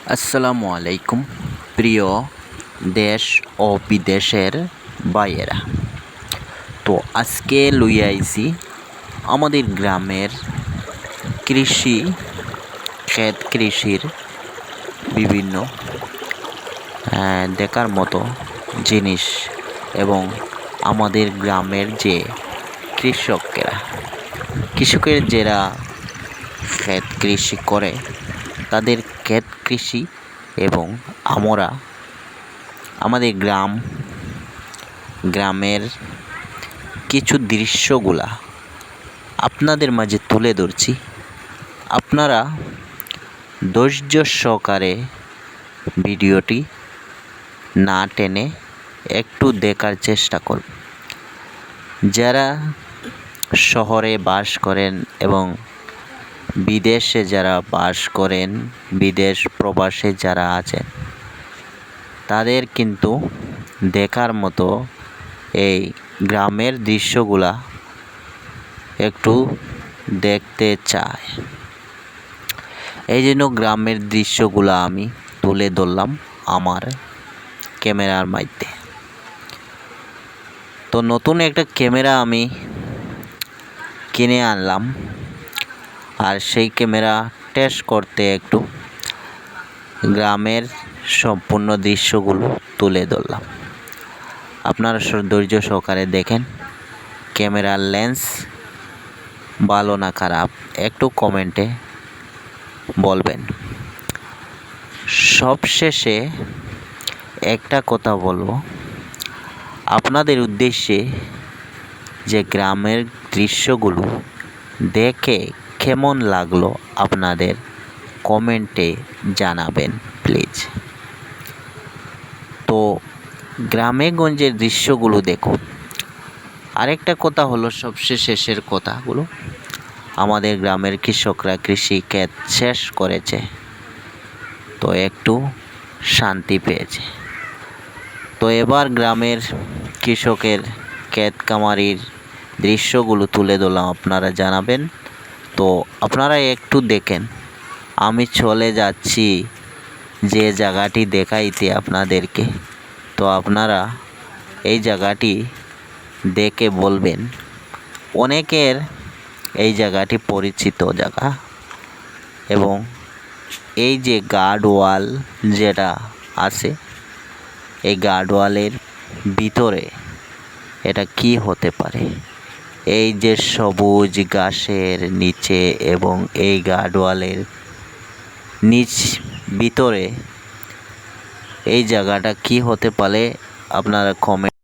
আসসালামু আলাইকুম প্রিয় দেশ ও বিদেশের ভাইয়েরা। তো আজকে লইয়া আইছি আমাদের গ্রামের কৃষির বিভিন্ন দেখার মতো জিনিস এবং আমাদের গ্রামের যে কৃষকের যারা ক্ষেত কৃষি করে তাদের ক্ষেত কৃষি এবং আমাদের গ্রামের কিছু দৃশ্যগুলা আপনাদের মাঝে তুলে ধরছি। আপনারা ধৈর্য সহকারে ভিডিওটি না টেনে একটু দেখার চেষ্টা করুন। যারা শহরে বাস করেন এবং বিদেশে যারা বাস করেন, বিদেশ প্রবাসে যারা আছেন, তাদের কিন্তু দেখার মতো এই গ্রামের দৃশ্যগুলা একটু দেখতে চায়। এই জন্য গ্রামের দৃশ্যগুলা আমি তুলে ধরলাম আমার ক্যামেরার মাধ্যমে। তো নতুন একটা ক্যামেরা আমি কিনে আনলাম, আর সেই ক্যামেরা টেস্ট করতে একটু গ্রামের সম্পূর্ণ দৃশ্যগুলো তুলে ধরলাম। আপনারা ধৈর্য সহকারে দেখেন। ক্যামেরার লেন্স ভালো না খারাপ একটু কমেন্টে বলবেন। সবশেষে একটা কথা বলবো আপনাদের উদ্দেশ্যে, যে গ্রামের দৃশ্যগুলো দেখে কেমন লাগলো আপনাদের কমেন্টে জানাবেন প্লিজ। তো গ্রামে গঞ্জের দৃশ্যগুলো দেখুন। আরেকটা কথা হলো, সবচেয়ে শেষের কথাগুলো, আমাদের গ্রামের কৃষকরা কৃষিকাজ শেষ করেছে, তো একটু শান্তি পেয়েছে। তো এবার গ্রামের কৃষকের ক্ষেত খামারির দৃশ্যগুলো তুলে ধরলাম, আপনারা জানাবেন। তো আপনারা একটু দেখেন। আমি চলে যাচ্ছি যে জায়গাটি দেখাইতে আপনাদেরকে, তো আপনারা এই জায়গাটি দেখে বলবেন। অনেকের এই জায়গাটি পরিচিত জায়গা, এবং এই যে গার্ডওয়াল যেটা আছে, এই গার্ডওয়ালের ভিতরে এটা কি হতে পারে? এই যে সবুজ ঘাসের নিচে এবং এই গার্ডওয়ালের ভিতরে এই জায়গাটা কি হতে পারে আপনারা কমেন্ট